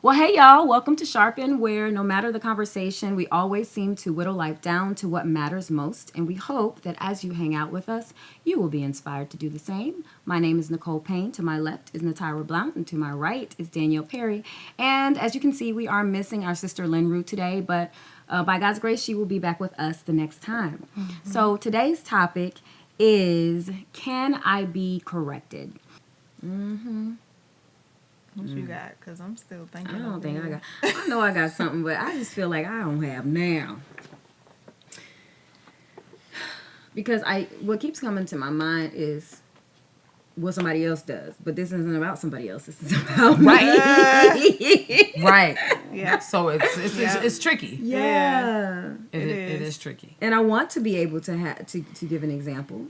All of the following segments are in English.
Well, hey, y'all. Welcome to Sharpen, where no matter the conversation, we always seem to whittle life down to what matters most. And we hope that as you hang out with us, you will be inspired to do the same. My name is Nicole Payne. To my left is Natira Blount, and to my right is Danielle Perry. And as you can see, we are missing our sister Lynn Root today, but by God's grace, she will be back with us the next time. So today's topic is, can I be corrected? What you got? Because I'm still thinking. I don't over think I here. got. I know I got something, but I just feel like I don't have now. Because what keeps coming to my mind is what somebody else does, but this isn't about somebody else. This is about me. Right. Yeah. So it's tricky. Yeah. It is. is tricky. And I want to be able to to give an example.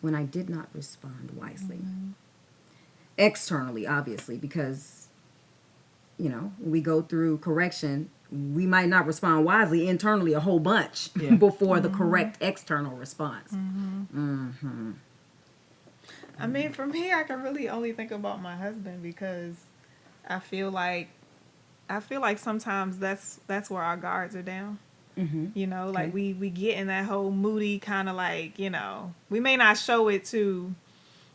When I did not respond wisely, externally, obviously, because when we go through correction, we might not respond wisely internally a whole bunch before the correct external response. I mean, for me, I can really only think about my husband because I feel like sometimes that's where our guards are down. Like we get in that whole moody kind of like, we may not show it to,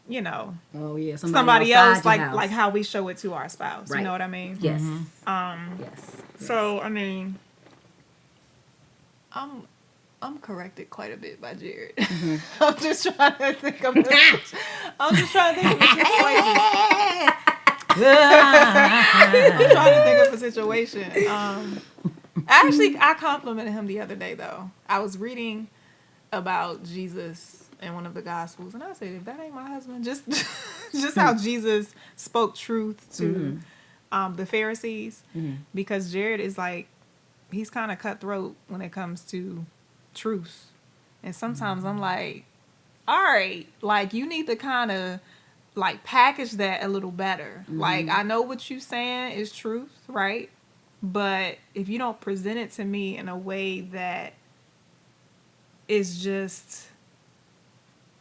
Oh yeah, somebody else outside your house. like how we show it to our spouse. Right. You know what I mean? Yes. Yes. So I mean, I'm corrected quite a bit by Jared. I'm just trying to think of a situation. I'm trying to think of a situation. Actually, I complimented him the other day, though. I was reading about Jesus in one of the Gospels, and I said, if that ain't my husband, just how Jesus spoke truth to the Pharisees, because Jared is like, he's kind of cutthroat when it comes to truth. And sometimes I'm like, all right, like you need to kind of like package that a little better. Like I know what you're saying is truth, right? But if you don't present it to me in a way that is just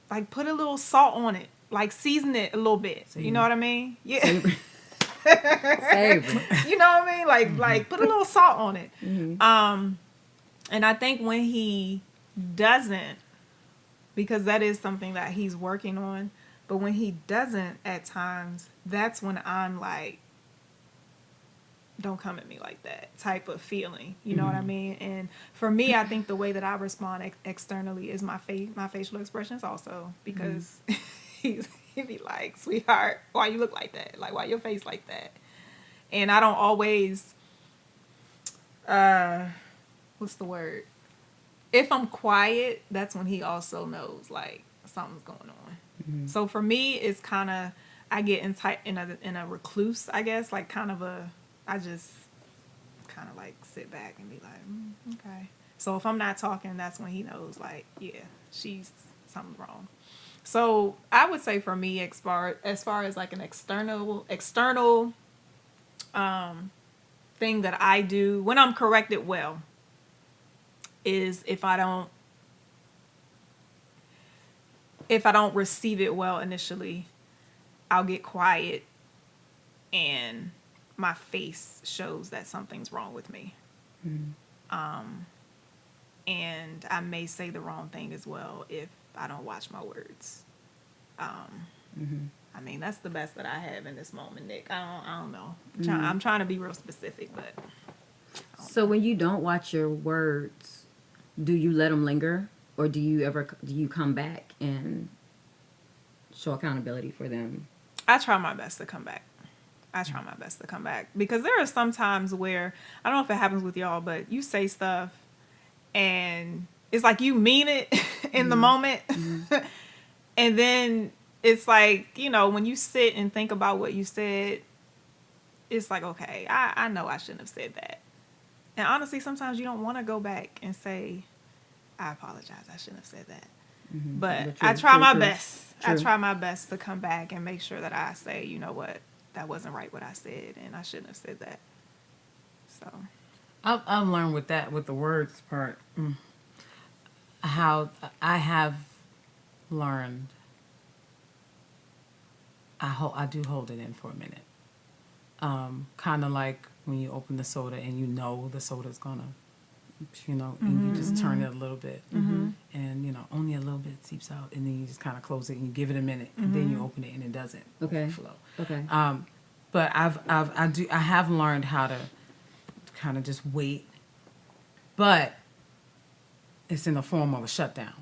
like put a little salt on it, like season it a little bit. You know what I mean? Yeah. Savor. You know what I mean? Like put a little salt on it. And I think when he doesn't, because that is something that he's working on, but when he doesn't at times, that's when I'm like, don't come at me like that type of feeling. You know what I mean? And for me, I think the way that I respond externally is my facial expressions also, because he'd be like, sweetheart, why you look like that? Like, why your face like that? And I don't always, what's the word? If I'm quiet, that's when he also knows like something's going on. So for me, it's kind of, I get in a recluse, I guess, like I just kind of like sit back and be like, okay. So if I'm not talking, that's when he knows like, yeah, something's wrong. So I would say for me, as far as like an external thing that I do when I'm corrected well is if I don't receive it well initially, I'll get quiet and my face shows that something's wrong with me. And I may say the wrong thing as well if I don't watch my words. I mean, that's the best that I have in this moment, Nick. I don't know. I'm trying to be real specific, but. So when you don't watch your words, do you let them linger, or do you come back and show accountability for them? I try my best to come back. Because there are some times where, I don't know if it happens with y'all, but you say stuff and it's like you mean it in the moment. And then it's like, when you sit and think about what you said, it's like, okay, I know I shouldn't have said that. And honestly, sometimes you don't want to go back and say, I apologize, I shouldn't have said that. But I try my best. I try my best to come back and make sure that I say, you know what, that wasn't right what I said, and I shouldn't have said that. So I've learned with the words part, how I have learned. I do hold it in for a minute. kind of like when you open the soda and you know the soda's gonna, and you just turn it a little bit, and only a little bit seeps out, and then you just kind of close it and you give it a minute, and then you open it and it doesn't flow. Okay. But I have learned how to kind of just wait, but it's in the form of a shutdown.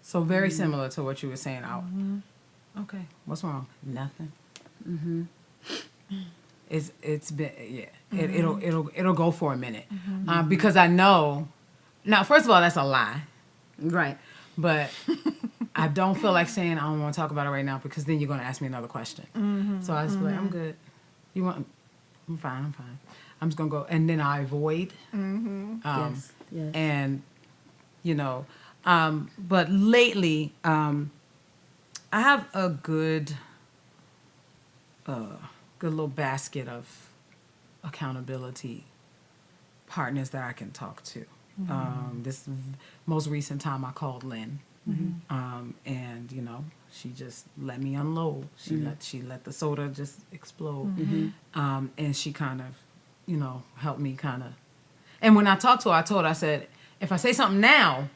So very similar to what you were saying. Okay, what's wrong? Nothing. It's been it'll go for a minute, because I know. Now, first of all, that's a lie, Right. but I don't feel like saying I don't want to talk about it right now, because then you're going to ask me another question. So I just be like, I'm good. You want? I'm fine. I'm just gonna go, and then I avoid. Yes. And but lately, I have a good little basket of accountability partners that I can talk to. This most recent time I called Lynn, and she just let me unload. She let the soda just explode, and she kind of helped me kind of. And when I talked to her, I told her, I said, if I say something now,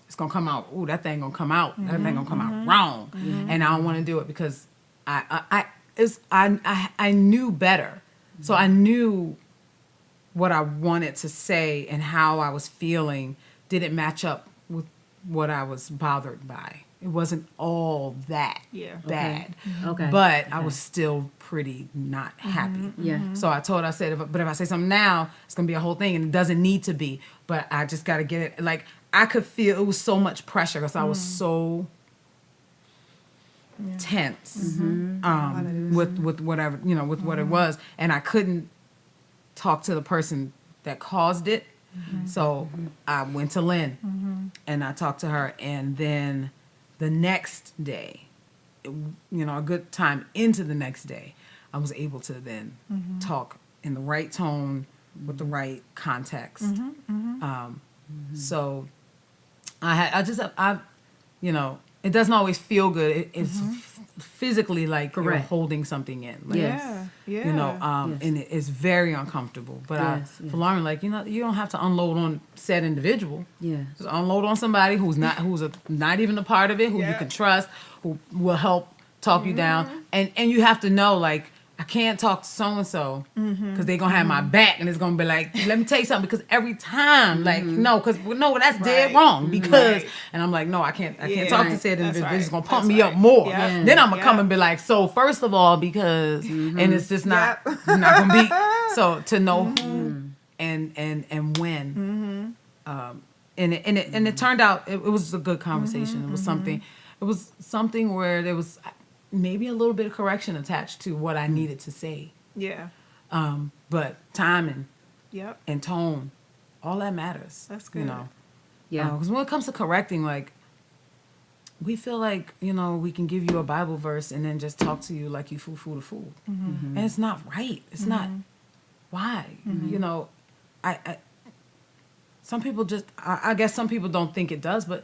it's gonna come out. Ooh, that thing gonna come out. That thing gonna come out wrong, and I don't want to do it because I knew better, so I knew what I wanted to say and how I was feeling didn't match up with what I was bothered by. It wasn't all that bad, but I was still pretty not happy. Yeah. So I told her, I said, but if I say something now, it's gonna be a whole thing, and it doesn't need to be. But I just got to get it. Like, I could feel it was so much pressure because I was so tense with whatever with what it was, and I couldn't talk to the person that caused it. So I went to Lynn and I talked to her, and then the next day, a good time into the next day, I was able to then talk in the right tone with the right context. So it doesn't always feel good. It's physically like you're holding something in. Like, and it's very uncomfortable. But for Lauren, like, you don't have to unload on said individual. Yeah. Just unload on somebody who's not even a part of it, who you can trust, who will help talk you down. And you have to know, like, I can't talk to so-and-so because they're going to have my back, and it's going to be like, let me tell you something, because every time, like, no, that's dead wrong, because, and I'm like, no, I can't talk to said individual. This is going to pump me up more. Yeah. Then I'm going to come and be like, so first of all, because, and it's just not going to be, so to know who and when, and it turned out, it was a good conversation. It was something where there was maybe a little bit of correction attached to what I needed to say. Yeah. But timing and tone, all that matters. That's good. Yeah. Because when it comes to correcting, like, we feel like, we can give you a Bible verse and then just talk to you like you fool to fool. And it's not right. It's not. Why? I some people just, I guess some people don't think it does, but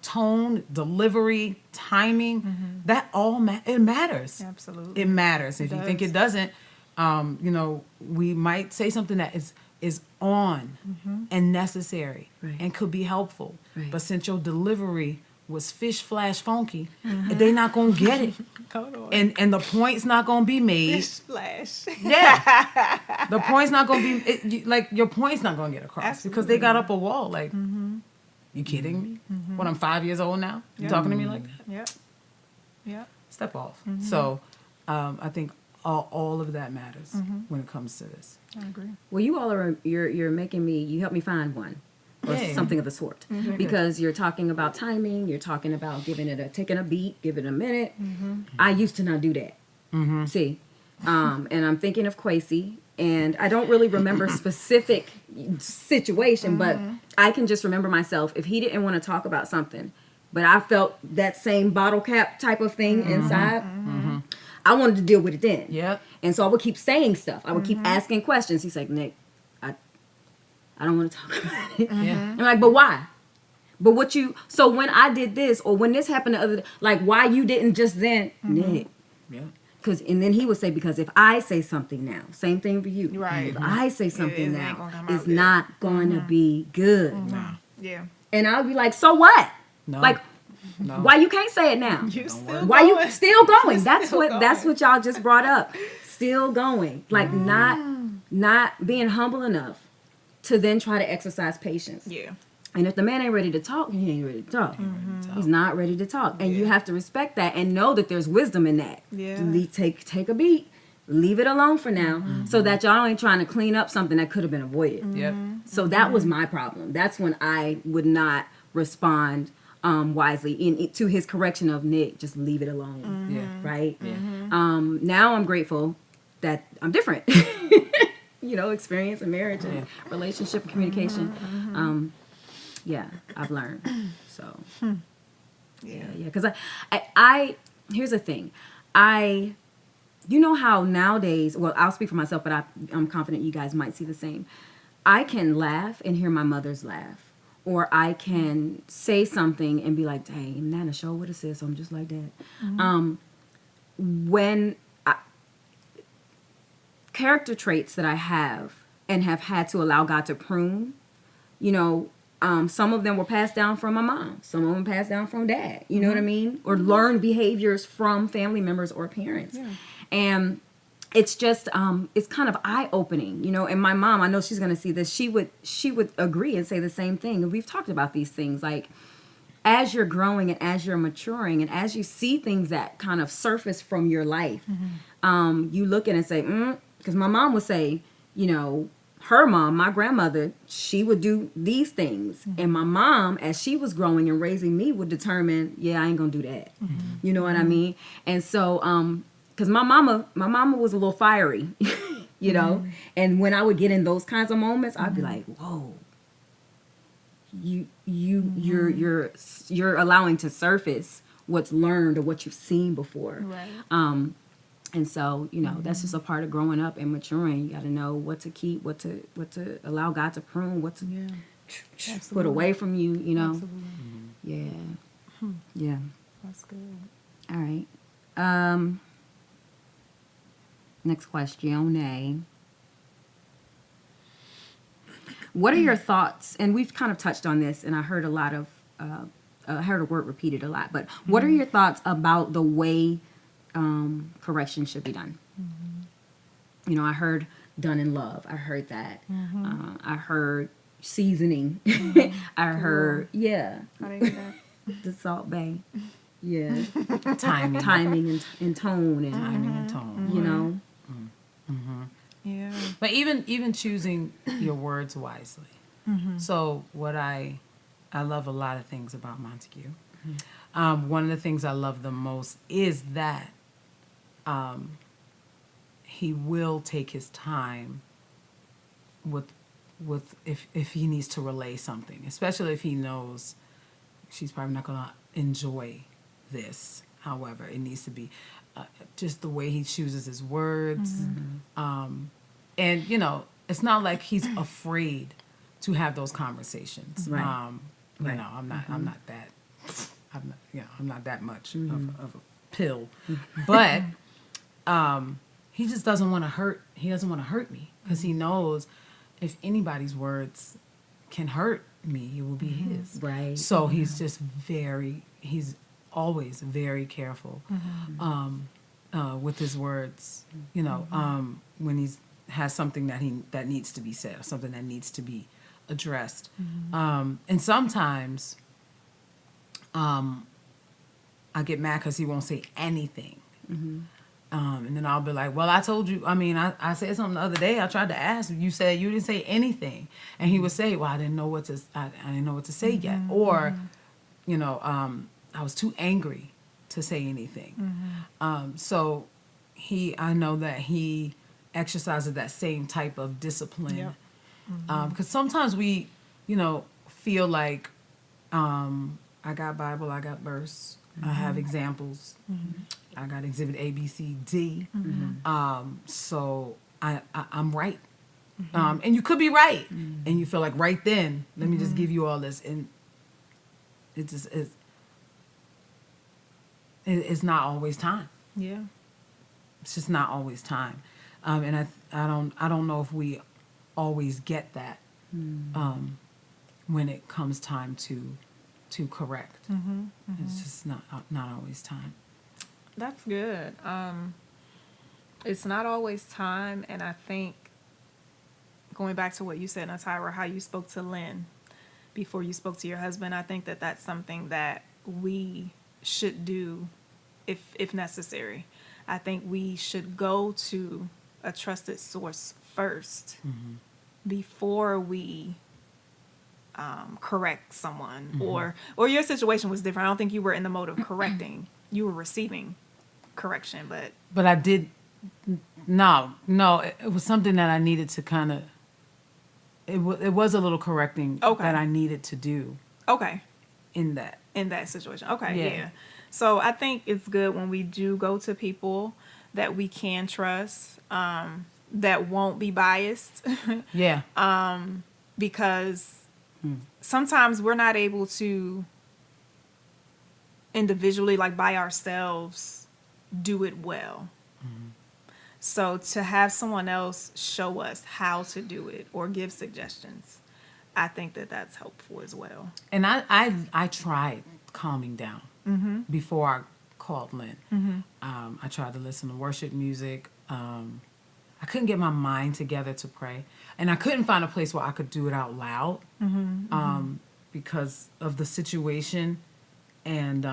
tone, delivery, timing, that all it matters. Absolutely. It matters. If you think it doesn't, we might say something that is on and necessary and could be helpful. Right. But since your delivery was fish flash funky, they not going to get it. And the point's not going to be made. Fish flash. Yeah. The point's not going to be, your point's not going to get across. Absolutely. Because they got up a wall, like, you kidding me? When I'm 5 years old now? You talking to me like that? Yeah. Step off. So I think all of that matters when it comes to this. I agree. Well, you all are, you helped me find one. Or something of the sort. Because you're talking about timing, you're talking about taking a beat, giving it a minute. I used to not do that. See? And I'm thinking of Kwesi, and I don't really remember specific situation, but I can just remember myself, if he didn't want to talk about something, but I felt that same bottle cap type of thing inside, I wanted to deal with it then. Yep. And so I would keep saying stuff. I would keep asking questions. He's like, Nick, I don't want to talk about it. I'm like, but why? But so when I did this, or when this happened to like, why you didn't just then, Nick? Yeah. and then he would say, because if I say something now, same thing for you. Right. If I say something it ain't now, gonna come it's out good. not going to be good. Yeah. And I'll be like, so what? No. Like, No. why you can't say it now? You still Why going. you still going? You That's still that's going. what y'all just brought up. Still going. Like not being humble enough to then try to exercise patience. Yeah. And if the man ain't ready to talk, he ain't ready to talk. He's not ready to talk. And you Yeah. have to respect that and know that there's wisdom in that. Yeah. Take a beat. Leave it alone for now so that y'all ain't trying to clean up something that could have been avoided. Yep. So that was my problem. That's when I would not respond wisely to his correction of, Nick, just leave it alone. Yeah. Right? Yeah. Now I'm grateful that I'm different. Experience in marriage and relationship and communication. Yeah, I've learned. So, yeah. Because I here's the thing. You know how nowadays, well, I'll speak for myself, but I'm confident you guys might see the same. I can laugh and hear my mother's laugh. Or I can say something and be like, dang, Nana sure would have said something just like that. Character traits that I have and have had to allow God to prune, some of them were passed down from my mom. Some of them passed down from dad. You know what I mean? Or learned behaviors from family members or parents. Yeah. And it's just, it's kind of eye-opening, and my mom, I know she's going to see this. She would agree and say the same thing. And we've talked about these things, like, as you're growing and as you're maturing and as you see things that kind of surface from your life, you look at it and say, because my mom would say, her mom, my grandmother, she would do these things. And my mom, as she was growing and raising me, would determine, I ain't going to do that. You know what I mean? And so, because my mama was a little fiery, and when I would get in those kinds of moments, I'd be like, whoa, you're allowing to surface what's learned or what you've seen before. Right. And so, that's just a part of growing up and maturing. You got to know what to keep, what to allow God to prune, what to put away from you, Absolutely. Yeah. Yeah. That's good. All right. Next question. What are your thoughts? And we've kind of touched on this, and I heard I heard a word repeated a lot. But what are your thoughts about the way correction should be done? I heard done in love. I heard that. I heard seasoning. I heard How do you do that? the Salt Bay. Yeah, Timing and tone and timing and tone. Yeah. But even choosing your words wisely. So what I love a lot of things about Montague. One of the things I love the most is that he will take his time with if he needs to relay something, especially if he knows she's probably not going to enjoy this. However, it needs to be just the way he chooses his words. And, it's not like he's afraid to have those conversations. Right. I'm not that much of a pill. But he just doesn't want to hurt. He doesn't want to hurt me because he knows if anybody's words can hurt me, it will be his. Right. So he's he's always very careful with his words. When he has something that needs to be said or something that needs to be addressed. And sometimes I get mad because he won't say anything. And then I'll be like, well, I told you, I said something the other day. I tried to ask, you said you didn't say anything. And he would say, well, I didn't know what to say yet. Or, I was too angry to say anything. So I know that he exercises that same type of discipline. Yep. Because sometimes we, feel like I got Bible, I got verse, I have examples, I got exhibit A, B, C, D. So I'm right. And you could be right. And you feel like right then, let me just give you all this. And it just is. It's not always time. Yeah. it's just not always time, and I don't know if we always get that when it comes time to correct. It's just not always time. That's good. It's not always time, and I think going back to what you said, Natira, how you spoke to Lynn before you spoke to your husband, I think that that's something that we should do if necessary. I think we should go to a trusted source first before we correct someone, or your situation was different. I don't think you were in the mode of correcting. You were receiving correction, But I did no, it was something that I needed to kind of. It was a little correcting that I needed to do okay. in that. In that situation. Okay, Yeah. yeah. So I think it's good when we do go to people that we can trust, that won't be biased. Yeah. Because sometimes we're not able to individually, like by ourselves, do it well. So to have someone else show us how to do it or give suggestions, I think that that's helpful as well. And I tried calming down before I called Lynn. I tried to listen to worship music. I couldn't get my mind together to pray. And I couldn't find a place where I could do it out loud because of the situation. And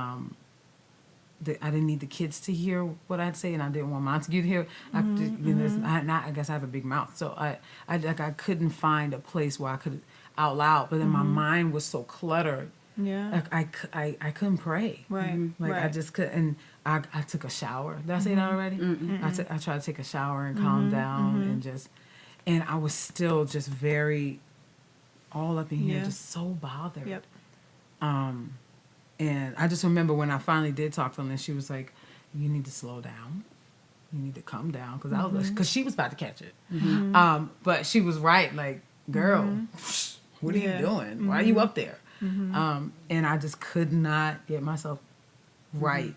I didn't need the kids to hear what I'd say, and I didn't want Montague to hear. I guess I have a big mouth. So I couldn't find a place where I could out loud. But then my mind was so cluttered. Yeah. I couldn't pray. Right. Like right. I just couldn't. And I took a shower. Did I say that already? I tried to take a shower and calm down and I was still just very all up in here, just so bothered. Yep. And I just remember when I finally did talk to her, and she was like, "You need to slow down. You need to calm down," because she was about to catch it. But she was right. Like, girl, what are you doing? Why are you up there? And I just could not get myself right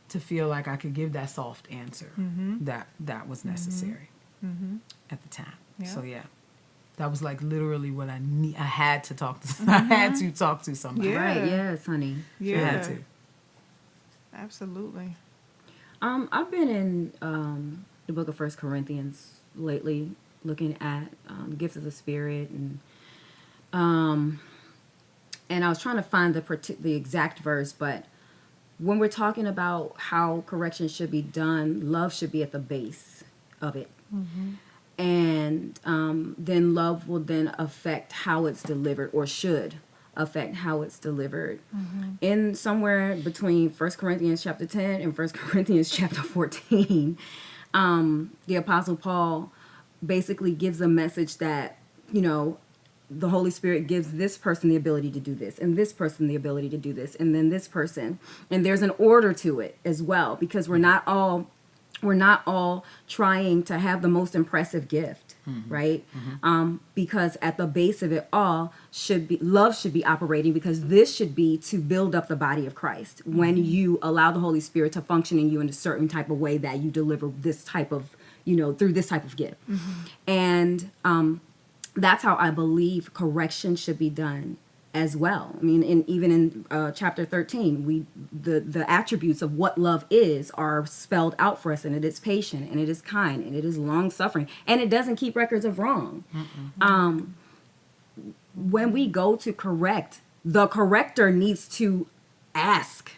to feel like I could give that soft answer that was necessary at the time. Yeah. So that was like literally what I had to talk to. I had to talk to somebody. Yeah. Right, yes, honey. Yeah. I had to. Absolutely. I've been in the book of 1 Corinthians lately, looking at gifts of the Spirit, and I was trying to find the exact verse, but when we're talking about how correction should be done, love should be at the base of it. And then love will then affect how it's delivered, or should affect how it's delivered. In somewhere between 1 Corinthians chapter 10 and 1 Corinthians chapter 14, the Apostle Paul basically gives a message that, the Holy Spirit gives this person the ability to do this, and this person the ability to do this, and then this person. And there's an order to it as well, because we're not all trying to have the most impressive gift, right? Because at the base of it all love should be operating, because this should be to build up the body of Christ. When you allow the Holy Spirit to function in you in a certain type of way, that you deliver this type of, through this type of gift. And that's how I believe correction should be done as well. I mean, even in chapter 13, the attributes of what love is are spelled out for us, and it is patient, and it is kind, and it is long suffering, and it doesn't keep records of wrong. When we go to correct, the corrector needs to ask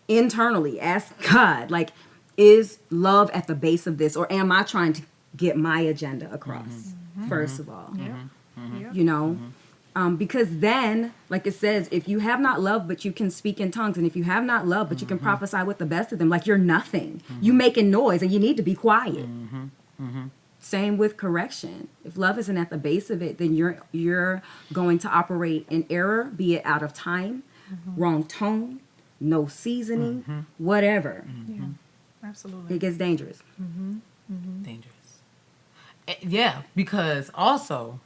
internally, ask God, like, is love at the base of this, or am I trying to get my agenda across? First of all, because then, like it says, if you have not love, but you can speak in tongues, and if you have not love, but you can prophesy with the best of them, like, you're nothing. You making noise, and you need to be quiet. Same with correction. If love isn't at the base of it, then you're going to operate in error, be it out of time, wrong tone, no seasoning, whatever. Yeah. Absolutely. It gets dangerous. Dangerous. Yeah, because also,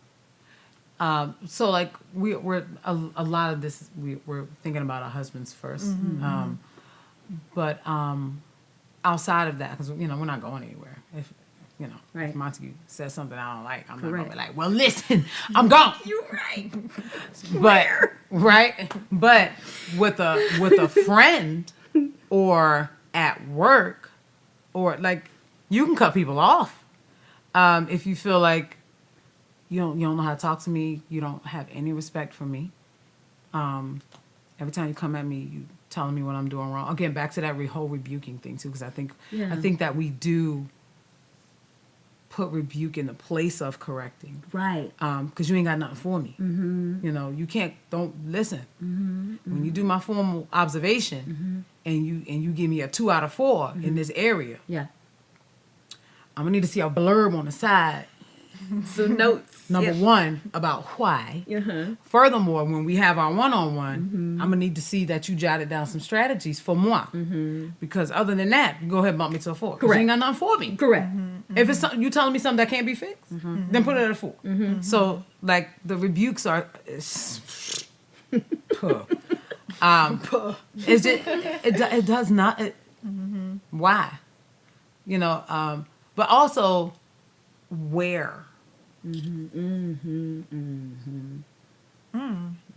so like we're a lot of this we're thinking about our husbands first, but I outside of that, because we're not going anywhere. If Right. if Montague says something I don't like, I'm not Correct. gonna be like, well, listen, I'm gone. You're right. But right, but with a friend or at work, or like, you can cut people off if you feel like you don't know how to talk to me, you don't have any respect for me. Every time you come at me, you telling me what I'm doing wrong. Again, back to that whole rebuking thing too, because I think that we do put rebuke in the place of correcting. Right. Because you ain't got nothing for me. Mm-hmm. You don't listen. Mm-hmm. When you do my formal observation, and you give me a 2 out of 4 in this area, Yeah. I'm gonna need to see a blurb on the side. Some notes. Number one, about why. Uh-huh. Furthermore, when we have our one-on-one, I'm gonna need to see that you jotted down some strategies for moi. Because other than that, you go ahead and bump me to a 4. 'Cause you Correct. ain't got nothing for me. Correct. If it's something you telling me something that can't be fixed, then put it at a 4. So like the rebukes are, puh. It's just, it does not. Why? But also where.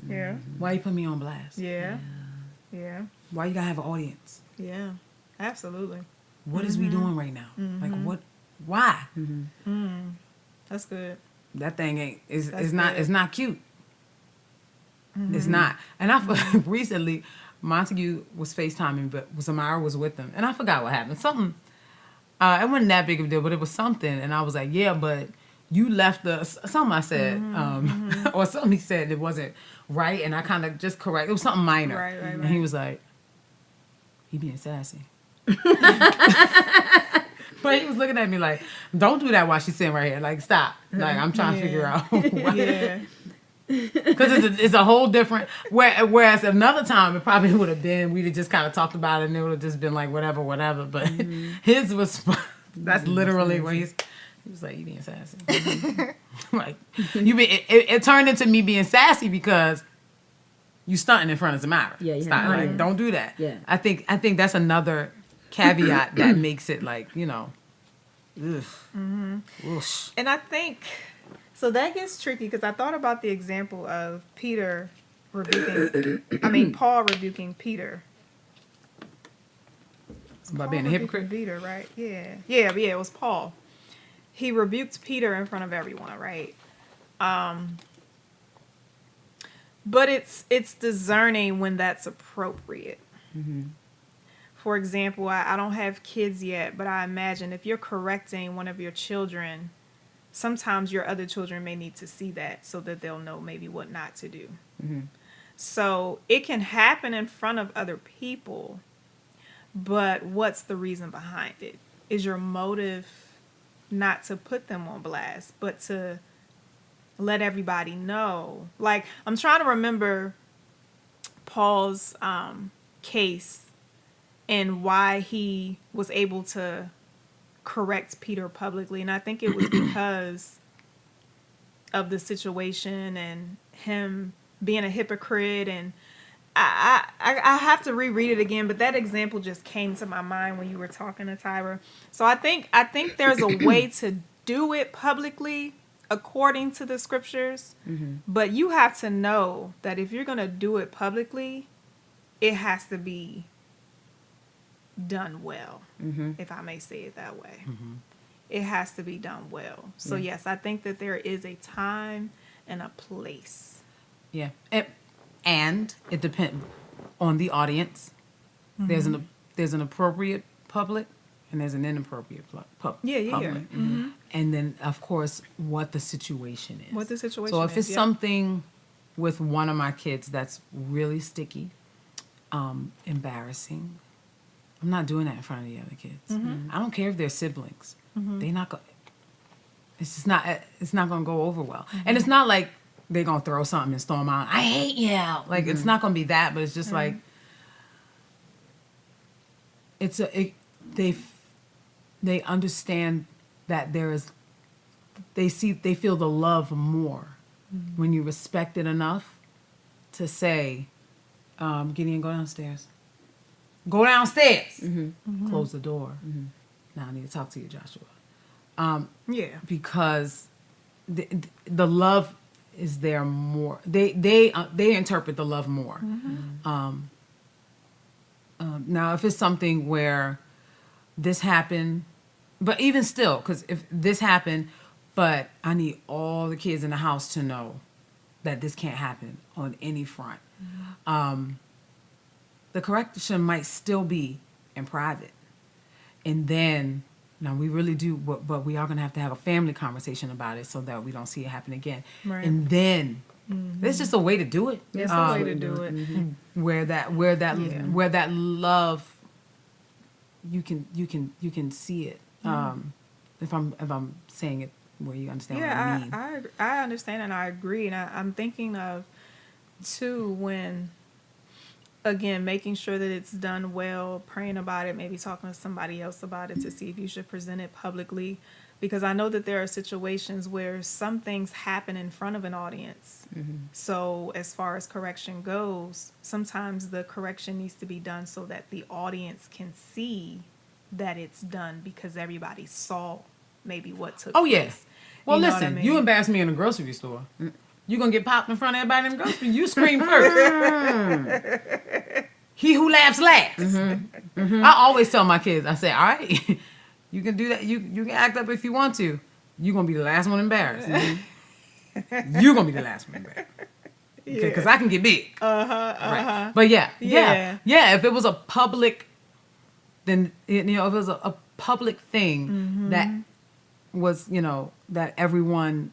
Yeah. Why you put me on blast? Yeah. Yeah. Why you gotta have an audience? Yeah. Absolutely. What is we doing right now? Like what? Why? That's good. That thing ain't. It's That's not. good. It's not cute. It's not. And recently, Montague was FaceTiming, but Samara was with them, and I forgot what happened. Something. It wasn't that big of a deal, but it was something, and I was like, yeah, but you left something I said, or something he said that wasn't right, and I kind of just correct. It was something minor, Right. and he was like, he being sassy. But he was looking at me like, don't do that while she's sitting right here. Like, stop. Like, I'm trying to figure out why. Yeah. Because it's a whole different. Whereas another time it probably would have been, we'd have just kind of talked about it and it would have just been like whatever. But his was, that's literally when he was like, you being sassy. Like, it turned into me being sassy because you stunting in front of Samara. Yeah, yeah. Stop, like, don't do that. Yeah. I think that's another caveat that makes it like, ugh. Whoosh. And I think, so that gets tricky because I thought about the example of Paul rebuking Peter. About being a Paul hypocrite. rebuked Peter, right? Yeah, it was Paul. He rebuked Peter in front of everyone, right? But it's discerning when that's appropriate. For example, I don't have kids yet, but I imagine if you're correcting one of your children, sometimes your other children may need to see that so that they'll know maybe what not to do. So it can happen in front of other people, but what's the reason behind it? Is your motive not to put them on blast, but to let everybody know? Like, I'm trying to remember Paul's case and why he was able to correct Peter publicly. And I think it was because of the situation and him being a hypocrite. And I have to reread it again, but that example just came to my mind when you were talking to Tyra. So I think there's a way to do it publicly according to the scriptures, but you have to know that if you're going to do it publicly, it has to be done well, if I may say it that way. It has to be done well. So yes, I think that there is a time and a place. Yeah, and it depends on the audience. There's an appropriate public, and there's an inappropriate public. Yeah. And then, of course, what the situation is. What the situation So if is, it's yeah. something with one of my kids that's really sticky, embarrassing, I'm not doing that in front of the other kids. I don't care if they're siblings. They're not going. It's not going to go over well. And it's not like they're going to throw something and storm out. I hate you. Like, it's not going to be that, but it's just like, they understand that they feel the love more when you respect it enough to say, Gideon, go downstairs. Go downstairs. Close the door. Now I need to talk to you, Joshua. Yeah. Because the love is there more. They interpret the love more. Now, if it's something where this happened, but even still, because if this happened, but I need all the kids in the house to know that this can't happen on any front. The correction might still be in private. And then, now we really do, but we are going to have a family conversation about it so that we don't see it happen again. Right. And then, there's just a way to do it. It's a way to do it. Where that love, you can see it. If I'm saying it where you understand what I mean. I understand and I agree. And I'm thinking of, too, when, again, making sure that it's done well, praying about it, maybe talking to somebody else about it to see if you should present it publicly. Because I know that there are situations where some things happen in front of an audience. So as far as correction goes, sometimes the correction needs to be done so that the audience can see that it's done because everybody saw maybe what took place. Yes. Well, You know listen, what I mean? you embarrass me in a grocery store. You're going to get popped in front of everybody in the grocery. You scream first. He who laughs last. I always tell my kids, I say, all right, you can do that. You can act up if you want to. You're going to be the last one embarrassed. You're going to be the last one embarrassed. Okay, because I can get big. Right. But yeah. If it was a public, then, if it was a public thing that was, that everyone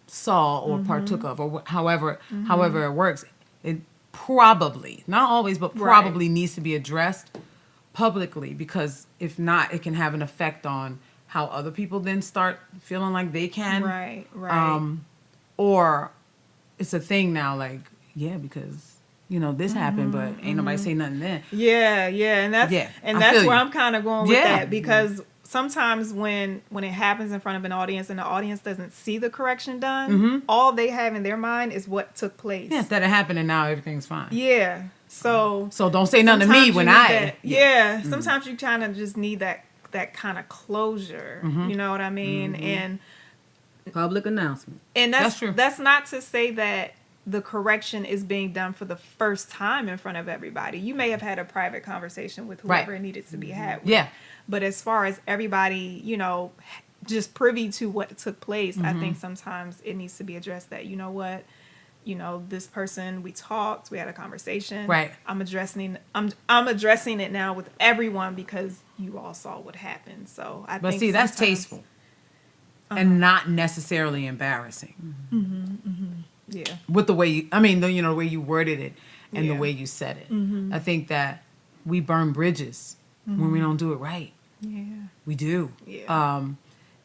saw or partook of, or however it works, it probably, not always, but probably needs to be addressed publicly, because if not, it can have an effect on how other people then start feeling like they can. Right. Or it's a thing now, like, because this happened, but ain't nobody say nothing then. Yeah, and that's where I'm kind of going with that, because sometimes when it happens in front of an audience and the audience doesn't see the correction done, all they have in their mind is what took place. Yeah, that it happened and now everything's fine. Yeah. So don't say nothing to me when sometimes you kind of just need that kind of closure. You know what I mean? And Public announcement. And That's true. That's not to say that the correction is being done for the first time in front of everybody. You may have had a private conversation with whoever it needed to be had with. Yeah. But as far as everybody, just privy to what took place, I think sometimes it needs to be addressed that, this person, we talked, we had a conversation. Right. I'm addressing it now with everyone because you all saw what happened. So I think that's tasteful. And not necessarily embarrassing. Yeah. With the way the way you worded it and the way you said it. I think that we burn bridges when we don't do it right. Yeah. We do. Yeah.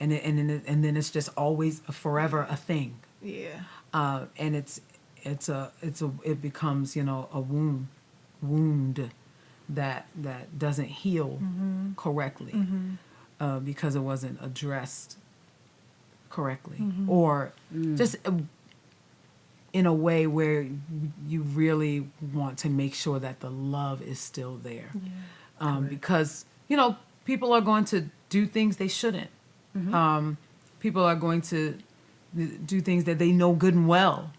And then it's just always forever a thing. Yeah. And it becomes a wound that doesn't heal correctly because it wasn't addressed correctly or just in a way where you really want to make sure that the love is still there. Because people are going to do things they shouldn't. People are going to do things that they know good and well,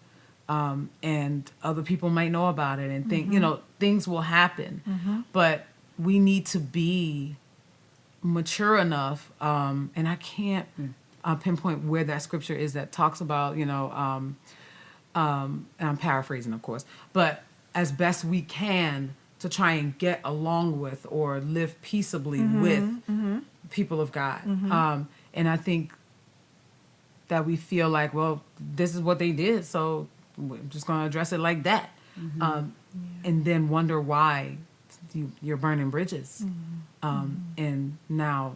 and other people might know about it and think things will happen, but we need to be mature enough, and I can't pinpoint where that scripture is that talks about and I'm paraphrasing, of course, but as best we can to try and get along with or live peaceably with people of God. And I think that we feel like, well, this is what they did, so we're just going to address it like that. And then wonder why you're burning bridges. And now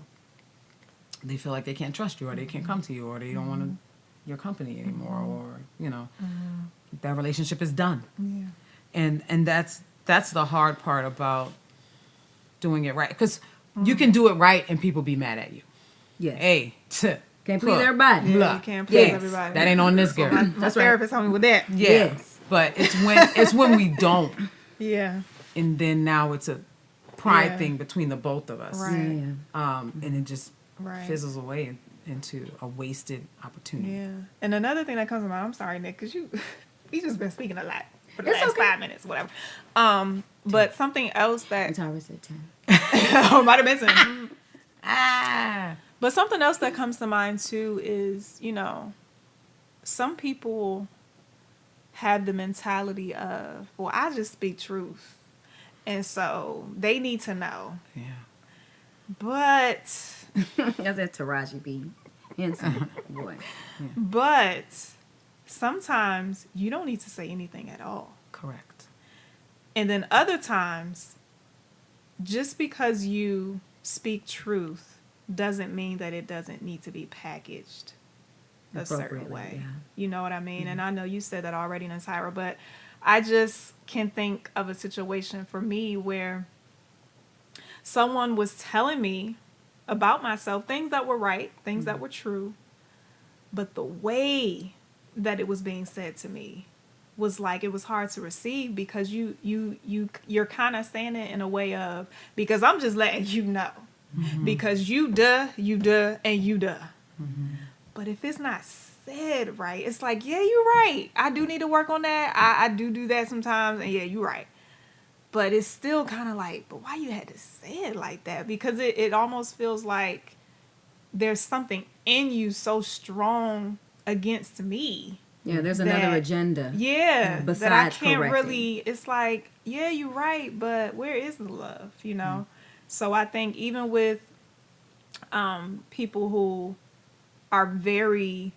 they feel like they can't trust you, or they can't come to you, or they don't want your company anymore, or, that relationship is done. And that's the hard part about doing it right. Because you can do it right and people be mad at you. Yes. Hey, can't please everybody. Yeah, you can't please everybody. That ain't on this girl. My therapist helped me with that. Yes. But it's when we don't. Yeah. And then now it's a pride Yeah. thing between the both of us. Right. Yeah. And it just Right. fizzles away into a wasted opportunity. Yeah. And another thing that comes to mind, I'm sorry, Nick, because we just been speaking a lot for the It's last okay. 5 minutes, whatever. But something else that Tara said 10. might have been some. Ah. But something else that comes to mind too is, some people have the mentality of, well, I just speak truth. And so they need to know. Yeah. But That's that Taraji B. Henson boy. but sometimes you don't need to say anything at all. Correct. And then other times, just because you speak truth doesn't mean that it doesn't need to be packaged a certain Appropriately, way. yeah. You know what I mean? And I know you said that already, Natira, but I just can think of a situation for me where someone was telling me about myself, things that were right, things that were true, but the way that it was being said to me was like, it was hard to receive because you're kind of saying it in a way of, because I'm just letting you know, because you duh, and you duh. But if it's not said right, it's like, yeah, you're right. I do need to work on that. I do that sometimes, and yeah, you're right. But it's still kind of like, but why you had to say it like that? Because it almost feels like there's something in you so strong against me. Yeah, there's another That- agenda. Yeah, that I Besides can't correcting. really, it's like, yeah, you're right, but where is the love, So I think even with people who are very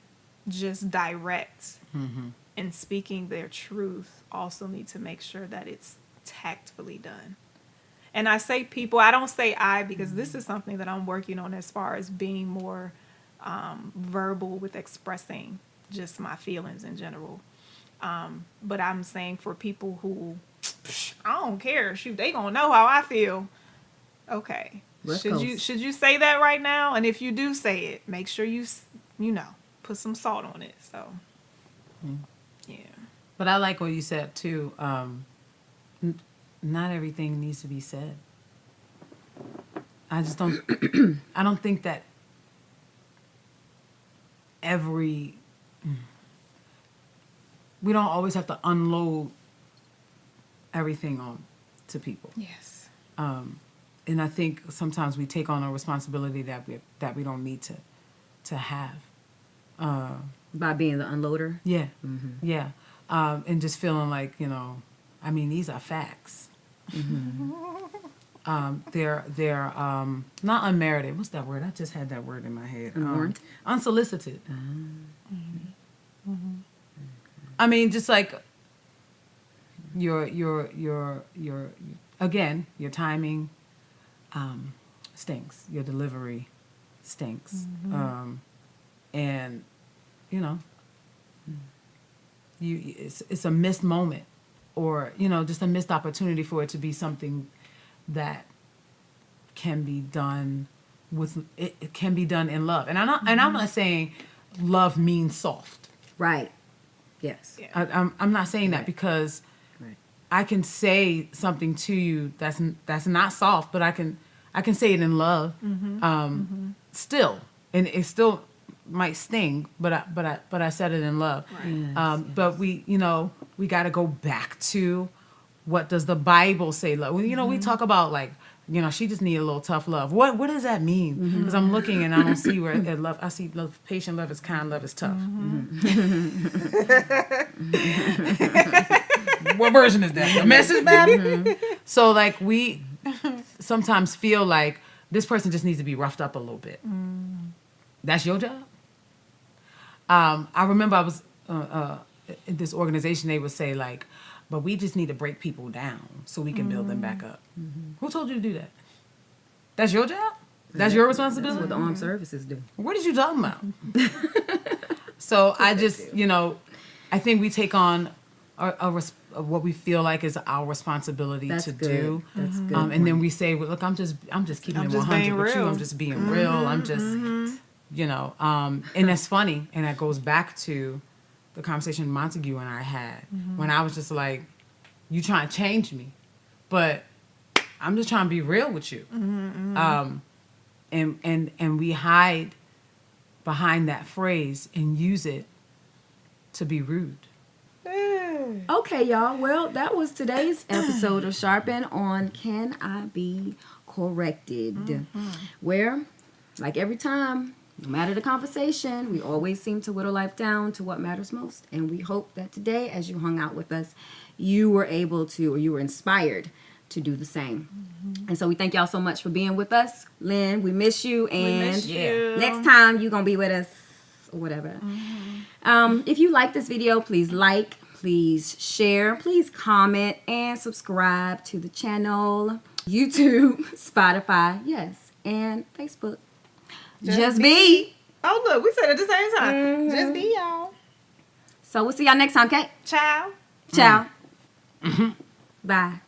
just direct in speaking their truth also need to make sure that it's tactfully done. And I say people, I don't say I, because this is something that I'm working on as far as being more verbal with expressing just my feelings in general. But I'm saying for people who, I don't care, shoot, they gonna know how I feel. Okay. West Should Coast. you say that right now? And if you do say it, make sure you put some salt on it. So, yeah. But I like what you said too. Not everything needs to be said. I just don't. I don't think that we don't always have to unload everything on to people. Yes. And I think sometimes we take on a responsibility that we don't need to have. By being the unloader. Yeah, yeah, and just feeling like I mean, these are facts. They're not unmerited. What's that word? I just had that word in my head. Unwarranted? Unsolicited. I mean, just like your again, your timing stinks. Your delivery stinks. And it's a missed moment, or just a missed opportunity for it to be something that can be done it can be done in love. And I'm not saying love means soft. Right. Yes. Yeah. I'm not saying that because Right. I can say something to you that's not soft, but I can say it in love. Still, and it still might sting, but I said it in love. Yes, But we got to go back to what does the Bible say love. We talk about like she just need a little tough love. What does that mean? Because I'm looking and I don't see where it love. I see love, patient love is kind, love is tough. What version is that? The Message Bible. So like we sometimes feel like this person just needs to be roughed up a little bit. That's your job. I remember I was in this organization. They would say like, but we just need to break people down so we can build them back up. Who told you to do that? That's your job? That's your That's responsibility? what the armed services do. What did you talking about? So I just, I think we take on what we feel like is our responsibility That's to good. do. That's good. And then we say, well, look, I'm just keeping I'm it just 100 being with you. real. I'm just being real. I'm just, and that's funny. And that goes back to the conversation Montague and I had when I was just like, you trying to change me. But I'm just trying to be real with you. And we hide behind that phrase and use it to be rude. Okay, y'all. Well, that was today's episode of Sharpen on Can I Be Corrected? Where, like every time, no matter the conversation, we always seem to whittle life down to what matters most. And we hope that today, as you hung out with us, you were able to, or you were inspired to do the same. And so we thank y'all so much for being with us. Lynn, we miss you. And miss you. next time, you're going to be with us or whatever. If you like this video, please like, please share, please comment, and subscribe to the channel, YouTube, Spotify, yes, and Facebook. Just be. Oh, look, we said it at the same time. Just be, y'all. So we'll see y'all next time, okay? Ciao. Ciao. Bye.